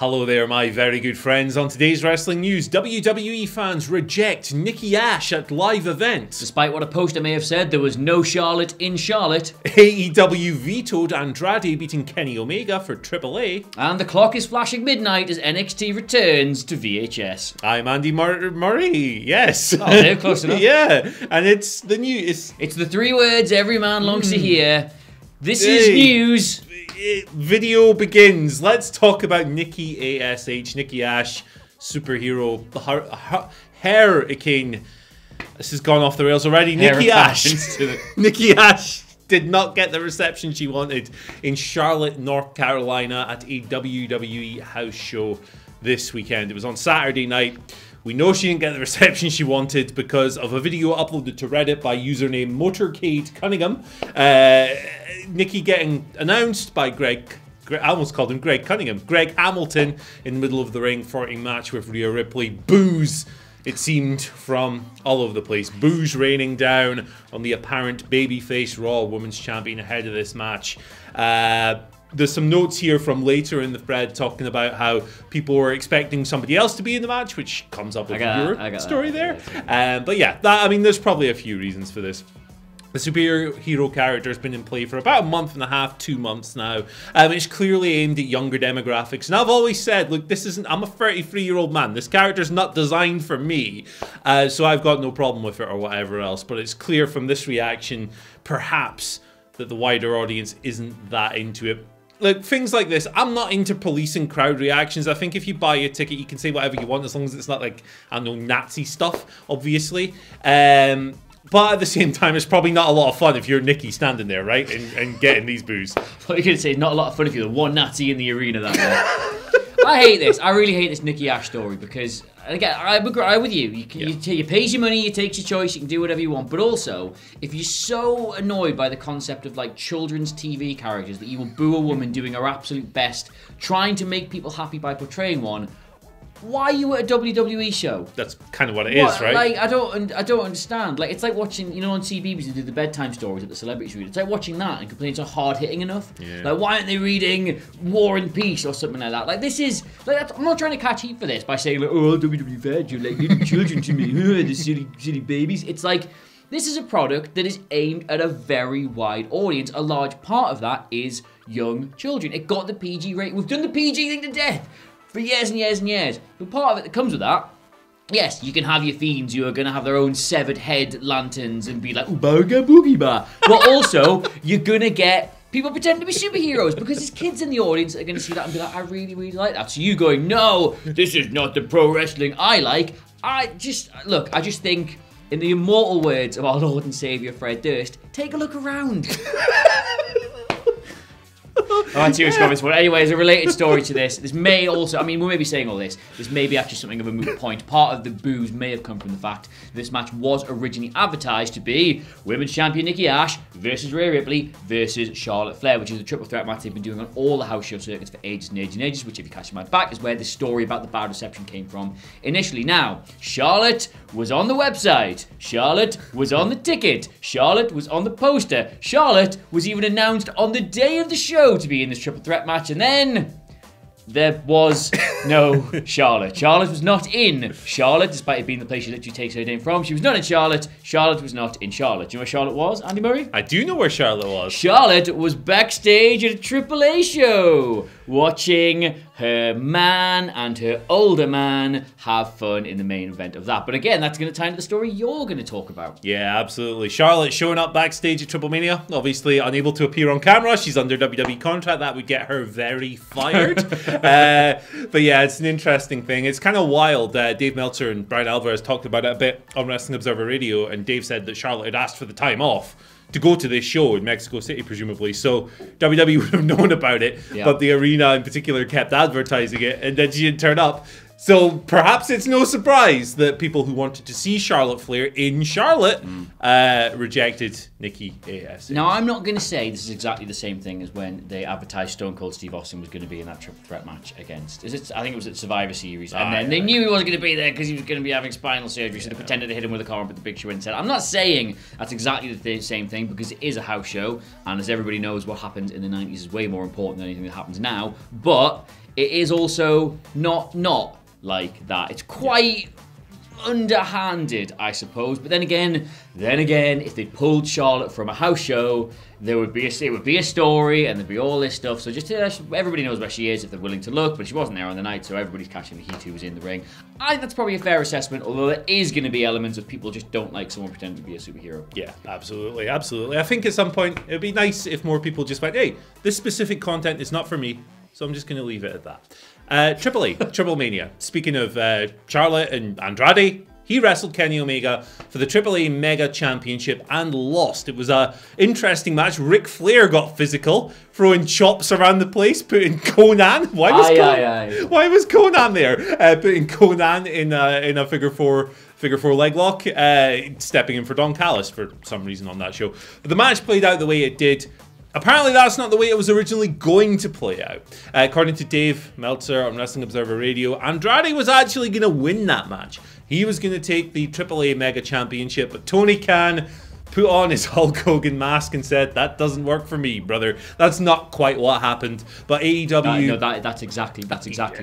Hello there, my very good friends. On today's wrestling news, WWE fans reject Nikki A.S.H at live event. Despite what a poster may have said, there was no Charlotte in Charlotte. AEW vetoed Andrade beating Kenny Omega for AAA. And the clock is flashing midnight as NXT returns to VHS. I'm Andy Murray, yes. Oh, they're close enough. Yeah, and it's the news. It's the three words every man longs to hear. This is news. Video begins. Let's talk about Nikki A.S.H, Nikki A.S.H, superhero, hurricane. This has gone off the rails already. Nikki A.S.H. Nikki A.S.H did not get the reception she wanted in Charlotte, North Carolina at a WWE house show this weekend. It was on Saturday night. We know she didn't get the reception she wanted because of a video uploaded to Reddit by username Motorcade Cunningham. Nikki getting announced by Greg, I almost called him Greg Cunningham, Greg Hamilton in the middle of the ring for a match with Rhea Ripley. Boos, it seemed, from all over the place. Boos raining down on the apparent babyface Raw Women's Champion ahead of this match. There's some notes here from later in the thread talking about how people were expecting somebody else to be in the match, which comes up with your story there. But yeah, I mean, there's probably a few reasons for this. The superhero character has been in play for about a month and a half, 2 months now. It's clearly aimed at younger demographics. And I've always said, look, I'm a 33-year-old man. This character's not designed for me. So I've got no problem with it or whatever else. But it's clear from this reaction, perhaps, that the wider audience isn't that into it. Look, things like this, I'm not into policing crowd reactions. I think if you buy a ticket, you can say whatever you want as long as it's not like, I don't know, Nazi stuff, obviously. But at the same time, it's probably not a lot of fun if you're Nikki standing there, right? And getting these boos. What you're going to say, not a lot of fun if you're the one Nazi in the arena that way. I hate this. I really hate this Nikki A.S.H story because, again, I agree with you. You pay your money, you take your choice, you can do whatever you want. But also, if you're so annoyed by the concept of like children's TV characters that you will boo a woman doing her absolute best, trying to make people happy by portraying one, why are you at a WWE show? That's kind of what it is, right? Like, I don't understand. Like, it's like watching, you know, on CBeebies they do the bedtime stories at the celebrities read. It's like watching that and complaining it's not hard hitting enough. Yeah. Like, why aren't they reading War and Peace or something like that? Like, this is like, I'm not trying to catch heat for this by saying like, oh, WWE fans, you're like little children to me, the silly babies. It's like, this is a product that is aimed at a very wide audience. A large part of that is young children. It got the PG rating. We've done the PG thing to death for years and years and years. But part of it that comes with that, yes, you can have your fiends who are going to have their own severed head lanterns and be like, ooga boogie ba. But also, you're going to get people pretending to be superheroes because there's kids in the audience that are going to see that and be like, I really, really like that. So you going, no, this is not the pro wrestling I like. I just think, in the immortal words of our Lord and Saviour Fred Durst, take a look around. Alright, serious comments. Well, anyway, there's a related story to this. This may also, I mean, we may be saying all this. This may be actually something of a moot point. Part of the boos may have come from the fact that this match was originally advertised to be Women's Champion Nikki A.S.H versus Rhea Ripley versus Charlotte Flair, which is the triple threat match they've been doing on all the house show circuits for ages and ages and ages, which, if you catch my back, is where this story about the bad reception came from initially. Now, Charlotte was on the website. Charlotte was on the ticket. Charlotte was on the poster. Charlotte was even announced on the day of the show to be in this triple threat match, and then there was no Charlotte. Charlotte was not in Charlotte, despite it being the place she literally takes her name from. She was not in Charlotte. Charlotte was not in Charlotte. Do you know where Charlotte was, Andy Murray? I do know where Charlotte was. Charlotte was backstage at a AAA show, watching her man and her older man have fun in the main event of that. But again, that's going to tie into the story you're going to talk about. Yeah, absolutely. Charlotte showing up backstage at Triplemania, obviously unable to appear on camera. She's under WWE contract. That would get her very fired. But yeah, it's an interesting thing. It's kind of wild. Dave Meltzer and Brian Alvarez talked about it a bit on Wrestling Observer Radio, and Dave said that Charlotte had asked for the time off to go to this show in Mexico City, presumably. So WWE would have known about it, but the arena in particular kept advertising it, and then she didn't turn up. So perhaps it's no surprise that people who wanted to see Charlotte Flair in Charlotte rejected Nikki A.S.H. Now, I'm not going to say this is exactly the same thing as when they advertised Stone Cold Steve Austin was going to be in that triple threat match against. I think it was at Survivor Series, and then they knew he wasn't going to be there because he was going to be having spinal surgery, so they pretended to hit him with a car and put the big show in instead. I'm not saying that's exactly the same thing because it is a house show, and as everybody knows, what happened in the 90s is way more important than anything that happens now. But it is also not like that. It's quite underhanded, I suppose. But then again, if they pulled Charlotte from a house show, it would be a story, and there'd be all this stuff. So just everybody knows where she is if they're willing to look. But she wasn't there on the night, so everybody's catching the heat who was in the ring. I think that's probably a fair assessment. Although there is going to be elements of people just don't like someone pretending to be a superhero. Yeah, absolutely, absolutely. I think at some point it'd be nice if more people just went, "Hey, this specific content is not for me, so I'm just going to leave it at that." Triplemania. Speaking of Charlotte and Andrade, he wrestled Kenny Omega for the AAA Mega Championship and lost. It was an interesting match. Ric Flair got physical, throwing chops around the place, putting Conan. Why was Conan there? Putting Conan in a figure four leg lock, stepping in for Don Callis for some reason on that show. But the match played out the way it did. Apparently that's not the way it was originally going to play out. According to Dave Meltzer on Wrestling Observer Radio, Andrade was actually going to win that match. He was going to take the AAA Mega Championship, but Tony Khan put on his Hulk Hogan mask and said, "That doesn't work for me, brother." That's not quite what happened. But AEW... That's exactly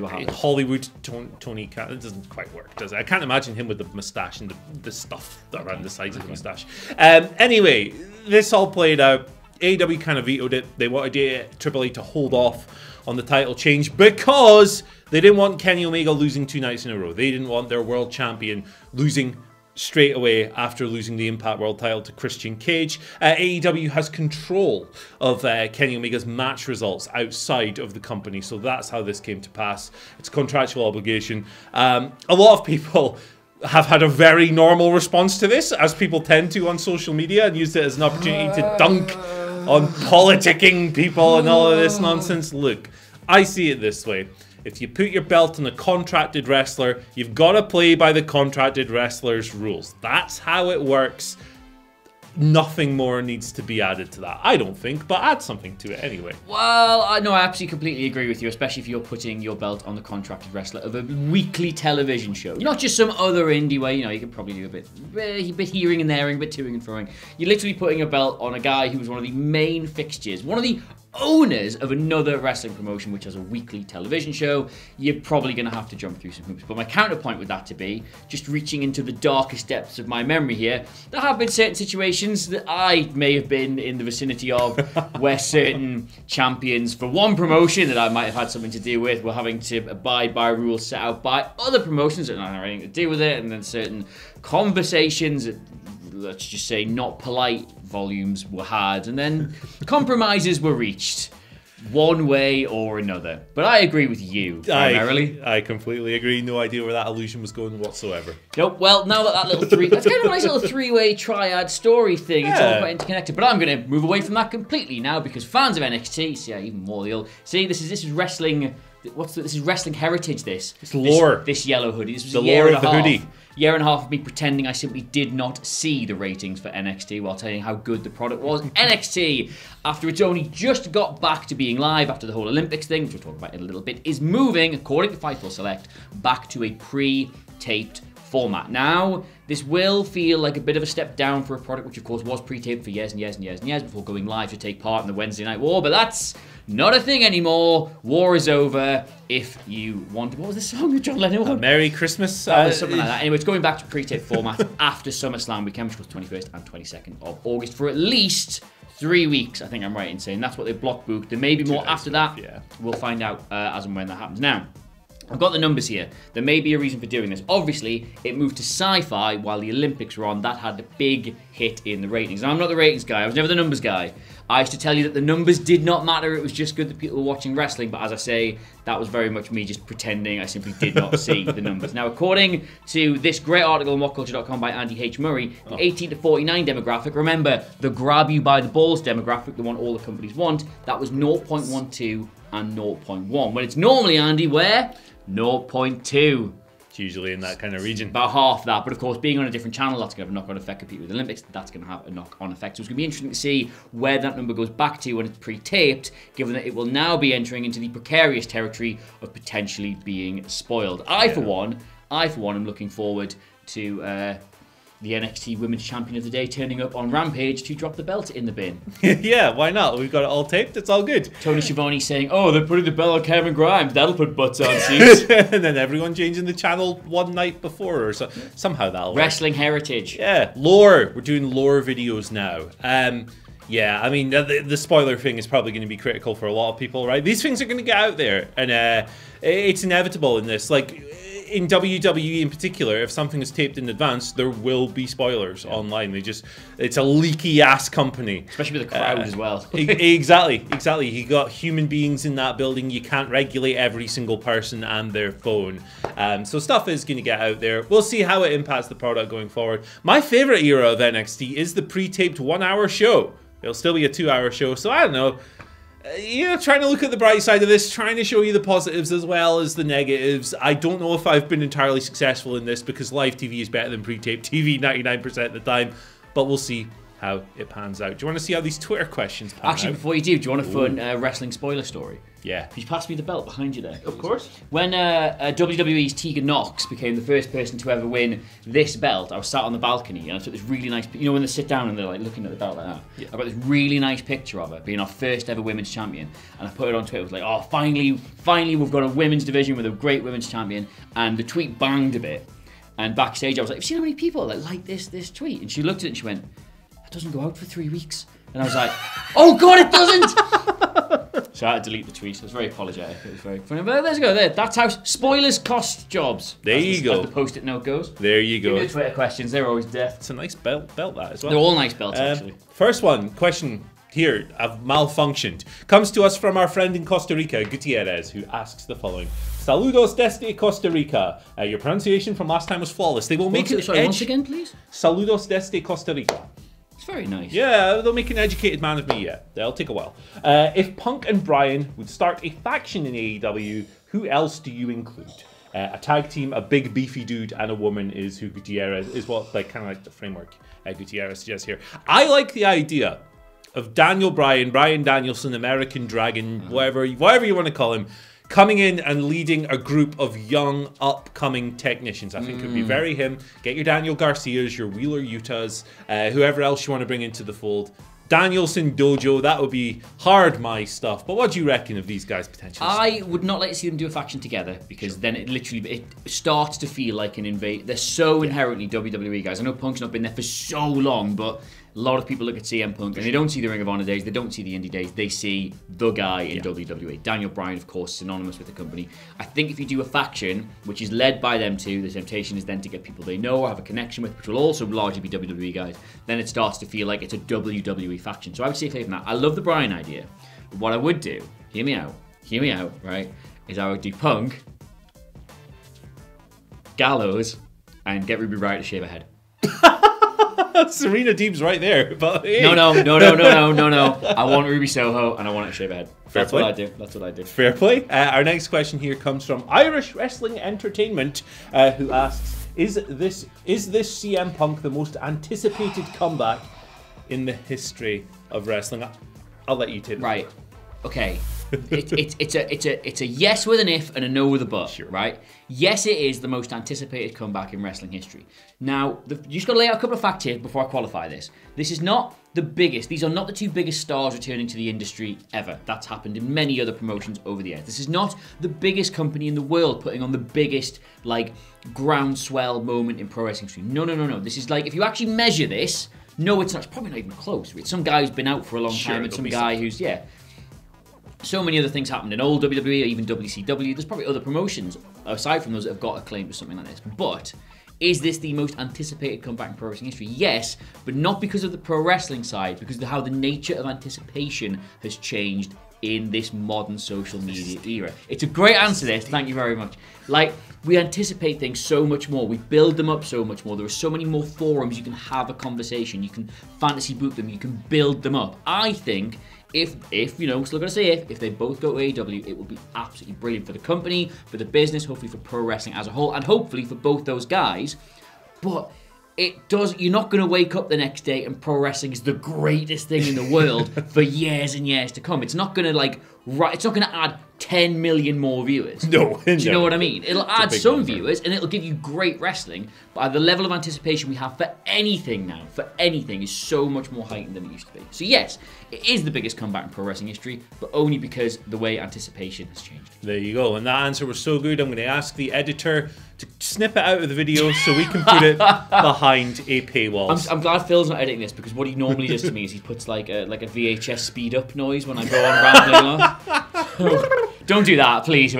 what happened. Hollywood Tony Khan, it doesn't quite work, does it? I can't imagine him with the moustache and the stuff around the sides of the moustache. Anyway, this all played out. AEW kind of vetoed it. They wanted AAA to hold off on the title change because they didn't want Kenny Omega losing 2 nights in a row. They didn't want their world champion losing straight away after losing the Impact World title to Christian Cage. AEW has control of Kenny Omega's match results outside of the company, so that's how this came to pass. It's a contractual obligation. A lot of people have had a very normal response to this, as people tend to on social media, and used it as an opportunity to dunk on politicking people and all of this nonsense. Look, I see it this way. If you put your belt on a contracted wrestler, you've got to play by the contracted wrestler's rules. That's how it works. Nothing more needs to be added to that, I don't think, but add something to it anyway. Well, I absolutely completely agree with you, especially if you're putting your belt on the contracted wrestler of a weekly television show. Not just some other indie way, you can probably do a bit hearing and thereing, a bit toing and throwing. You're literally putting a belt on a guy who was one of the main fixtures, one of the owners of another wrestling promotion which has a weekly television show. You're probably going to have to jump through some hoops. But my counterpoint with that to be, just reaching into the darkest depths of my memory here, there have been certain situations that I may have been in the vicinity of where certain champions for one promotion that I might have had something to do with were having to abide by rules set out by other promotions that don't have anything to do with it, and then certain conversations, let's just say not polite volumes, were had, and then compromises were reached one way or another. But I agree with you primarily. I completely agree. No idea where that illusion was going whatsoever. Nope. Well, now that little that's kind of a nice little three-way triad story thing. It's all quite interconnected. But I'm going to move away from that completely now, because fans of NXT, even more this is wrestling. This is wrestling heritage. It's lore. This yellow hoodie. This was the lore of the hoodie. Year and a half of me pretending I simply did not see the ratings for NXT while telling you how good the product was. NXT, after it's only just got back to being live after the whole Olympics thing, which we'll talk about in a little bit, is moving, according to Fightful Select, back to a pre-taped format. Now, this will feel like a bit of a step down for a product which, of course, was pre-taped for years and years and years and years before going live to take part in the Wednesday Night War, but that's not a thing anymore. War is over. If you want... What was the song that John Lennon won? Merry Christmas. Something like that. Anyway, it's going back to pre-taped format after SummerSlam weekend, which was 21st and 22nd of August, for at least 3 weeks. I think I'm right in saying that's what they block booked. There may be more after that. Yeah. We'll find out as and when that happens. Now, I've got the numbers here. There may be a reason for doing this. Obviously, it moved to Sci-Fi while the Olympics were on. That had a big hit in the ratings. And I'm not the ratings guy. I was never the numbers guy. I used to tell you that the numbers did not matter. It was just good that people were watching wrestling. But as I say, that was very much me just pretending I simply did not see the numbers. Now, according to this great article on WhatCulture.com by Andy H. Murray, the 18 to 49 demographic, remember, the grab you by the balls demographic, the one all the companies want, that was 0.12 and 0.1. When it's normally, Andy, where? 0.2. It's usually in that kind of region. About half that, but of course, being on a different channel, that's going to have a knock-on effect. Compete with the Olympics, that's going to have a knock-on effect. So it's going to be interesting to see where that number goes back to when it's pre-taped, given that it will now be entering into the precarious territory of potentially being spoiled. I, for one, am looking forward to the NXT Women's Champion of the Day turning up on Rampage to drop the belt in the bin. Yeah, why not? We've got it all taped. It's all good. Tony Schiavone saying, "Oh, they're putting the belt on Kevin Grimes. That'll put butts on seats." And then everyone changing the channel one night before, or so. Somehow that'll work. Wrestling heritage. Yeah, lore. We're doing lore videos now. Yeah, I mean, the spoiler thing is probably going to be critical for a lot of people, right? These things are going to get out there, and it's inevitable in this. Like, in WWE in particular, if something is taped in advance, there will be spoilers online. It's a leaky ass company. Especially with the crowd as well. Exactly. You got human beings in that building. You can't regulate every single person and their phone. So stuff is going to get out there. We'll see how it impacts the product going forward. My favorite era of NXT is the pre-taped 1 hour show. It'll still be a 2 hour show, so I don't know. Trying to look at the bright side of this, trying to show you the positives as well as the negatives. I don't know if I've been entirely successful in this because live TV is better than pre-taped TV 99% of the time, but we'll see how it pans out. Do you want to see how these Twitter questions pan Actually, out? before you do you want a fun wrestling spoiler story? Yeah. Could you pass me the belt behind you there? Of course. When WWE's Tegan Knox became the first person to ever win this belt, I was sat on the balcony and I took this really nice... You know when they sit down and they're like looking at the belt like that? Yeah. I got this really nice picture of her being our first ever women's champion. And I put it on Twitter. It was like, oh, finally we've got a women's division with a great women's champion. And the tweet banged a bit. And backstage I was like, have you seen how many people like this tweet? And she looked at it and she went, it doesn't go out for 3 weeks. And I was like, oh God, it doesn't! So I had to delete the tweet. I was very apologetic. It was very funny. But there you go. That's how spoilers cost jobs. There you go. As the post-it note goes. There you go. Give me the Twitter questions. They're always death. It's a nice belt that as well. They're all nice belts, actually. First question here, I've malfunctioned. Comes to us from our friend in Costa Rica, Gutierrez, who asks the following. Saludos desde Costa Rica. Your pronunciation from last time was flawless. They will make it once again, please. Saludos desde Costa Rica. It's very nice. Yeah, they'll make an educated man of me yet. That'll take a while. If Punk and Bryan would start a faction in AEW, who else do you include? A tag team, a big beefy dude, and a woman is who Gutierrez is what kind of like the framework Gutierrez suggests here. I like the idea of Daniel Bryan, Bryan Danielson, American Dragon, whatever you want to call him, coming in and leading a group of young, upcoming technicians. I think it would be very him. Get your Daniel Garcias, your Wheeler Utahs, whoever else you want to bring into the fold. Danielson Dojo, that would be hard my stuff. But what do you reckon of these guys potentially? I would not like to see them do a faction together because then it starts to feel like an invade. They're so inherently WWE guys. I know Punk's not been there for so long, but a lot of people look at CM Punk and they don't see the Ring of Honor days, they don't see the indie days, they see the guy in WWE. Daniel Bryan, of course, synonymous with the company. I think if you do a faction, which is led by them two, the temptation is then to get people they know or have a connection with, which will also largely be WWE guys, then it starts to feel like it's a WWE faction. So I would say away from that. I love the Bryan idea. But what I would do, hear me out, right, is I would do Punk, Gallows, and get Ruby Riott to shave her head. Serena Deeb's right there. But hey. No. I want Ruby Soho and I want her to shave her head. That's what I do. Fair play. Our next question here comes from Irish Wrestling Entertainment, who asks, Is this CM Punk the most anticipated comeback in the of wrestling? I'll let you take it. Right. Okay. It's a yes with an if and a no with a but, sure. Right? Yes, it is the most anticipated comeback in wrestling history. Now, you just got to lay out a couple of facts here before I qualify this. This is not the biggest. These are not the two biggest stars returning to the industry ever. That's happened in many other promotions over the years. This is not the biggest company in the world putting on the biggest, like, groundswell moment in pro wrestling history. No. This is like, if you actually measure this, no, it's not. It's probably not even close. It's some guy who's been out for a long time and some guy who's, so many other things happened in old WWE or even WCW. There's probably other promotions aside from those that have got acclaim to something like this. But is this the most anticipated comeback in pro wrestling history? Yes, but not because of the pro wrestling side, because of how the nature of anticipation has changed in this modern social media era. It's a great answer, this. Thank you very much. Like, we anticipate things so much more. We build them up so much more. There are so many more forums you can have a conversation. You can fantasy book them. You can build them up. I think if you know, I'm still going to say if they both go to AEW, it will be absolutely brilliant for the company, for the business, hopefully for pro wrestling as a whole, and hopefully for both those guys. But You're not going to wake up the next day and pro wrestling is the greatest thing in the world for years and years to come. It's not going to it's not going to add 10 million more viewers. No. Do you know what I mean? It'll add some viewers and it'll give you great wrestling, but the level of anticipation we have for anything now, is so much more heightened than it used to be. So yes, it is the biggest comeback in pro wrestling history, but only because the way anticipation has changed. There you go. And that answer was so good, I'm going to ask the editor to snip it out of the video so we can put it behind a paywall. I'm glad Phil's not editing this, because what he normally does to me is he puts like a VHS speed up noise when I go on rambling on. Don't do that, please.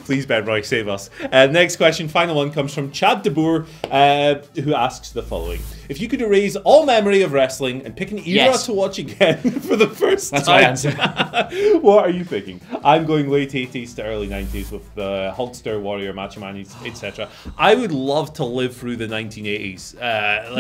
Please, Ben Roy, save us. Next question, final one, comes from Chad de Boer, who asks the following. If you could erase all memory of wrestling and pick an era to watch again for the first time, my answer. What are you picking? I'm going late 80s to early 90s with the Hulkster, Warrior, Macho Man, etc. I would love to live through the 1980s.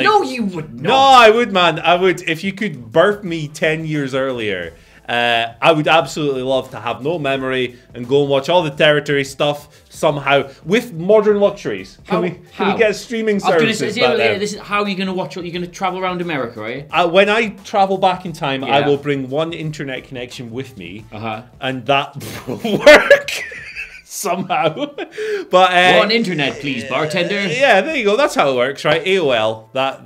No, you would not. No, I would, man. I would. If you could birth me 10 years earlier, I would absolutely love to have no memory and go and watch all the territory stuff somehow with modern luxuries. Can we get streaming services back then? This is how are you going to watch it? You're going to travel around America, right? When I travel back in time, I will bring one internet connection with me, and that will work. Somehow, but one internet, please, bartender. Yeah, there you go. That's how it works, right? AOL, that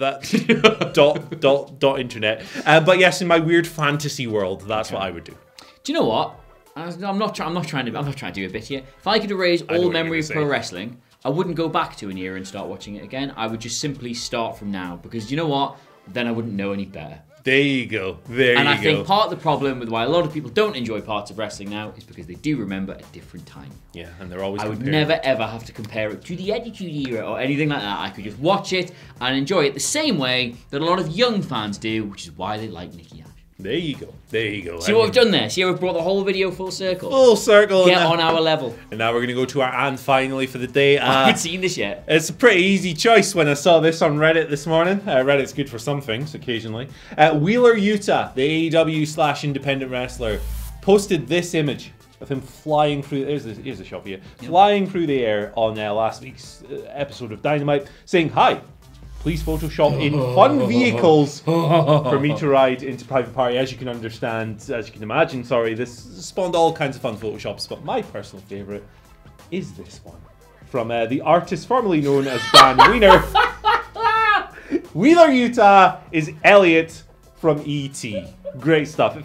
dot internet. But yes, in my weird fantasy world, that's what I would do. Do you know what? I'm not trying to do a bit here. If I could erase all memory of pro wrestling, I wouldn't go back to an era and start watching it again. I would just simply start from now, because you know what? Then I wouldn't know any better. There you go. And I think part of the problem with why a lot of people don't enjoy parts of wrestling now is because they do remember a different time. Yeah, and they're always I would never ever have to compare it to the Attitude Era or anything like that. I could just watch it and enjoy it the same way that a lot of young fans do, which is why they like Nikki A.S.H. There you go. There you go. See what we've done there? See how we've brought the whole video full circle? Full circle. Get on our level. And now we're going to go to our and finally for the day. I haven't seen this yet. It's a pretty easy choice when I saw this on Reddit this morning. Reddit's good for some things, occasionally. Wheeler Yuta, the AEW / independent wrestler, posted this image of him flying through. Here's a shot for you. Yep. Flying through the air on last week's episode of Dynamite, saying, "Hi. Please Photoshop in fun vehicles for me to ride into Private Party." As you can imagine, this spawned all kinds of fun Photoshops, but my personal favourite is this one. From the artist formerly known as Dan Wiener. Wheeler Yuta is Elliot from E.T. Great stuff. It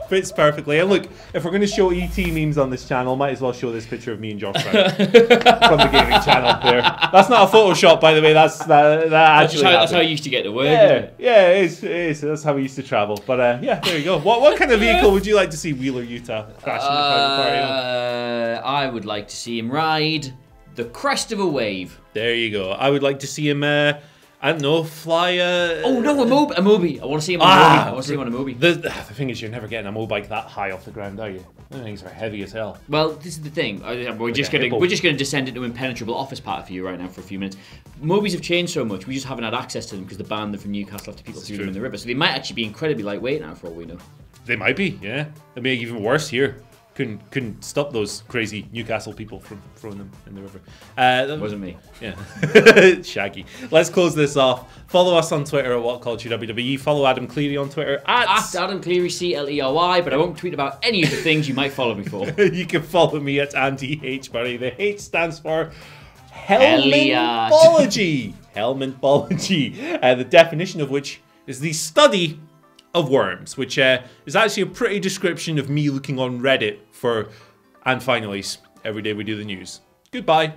fits perfectly. And look, if we're going to show E.T. memes on this channel, might as well show this picture of me and Josh Brown from the gaming channel there. That's not a Photoshop, by the way. That's how you used to get to work. It is. That's how we used to travel. But yeah, there you go. What kind of vehicle would you like to see Wheeler Yuta crash in the Private Party on? I would like to see him ride the crest of a wave. There you go. I would like to see him. I don't know, fly a... Oh, no, a Moby. I want to see him on a Moby. I want to see him on a Moby. The thing is, you're never getting a Mobike that high off the ground, are you? Those things are heavy as hell. Well, this is the thing. We're just going to descend into impenetrable office part for you right now for a few minutes. Mobies have changed so much, we just haven't had access to them because the band them from Newcastle after people threw them in the river. So they might actually be incredibly lightweight now for all we know. They might be, yeah. They may be even worse here. Couldn't stop those crazy Newcastle people from throwing them in the river. That wasn't me. Yeah. Shaggy. Let's close this off. Follow us on Twitter at WhatCulture WWE. Follow Adam Cleary on Twitter at Adam Cleary CLERY, but I won't tweet about any of the things you might follow me for. You can follow me at Andy H. Murray. The H stands for Helminthology. Helminthology. The definition of which is the study of worms, which is actually a pretty description of me looking on Reddit for and finalies every day we do the news. Goodbye.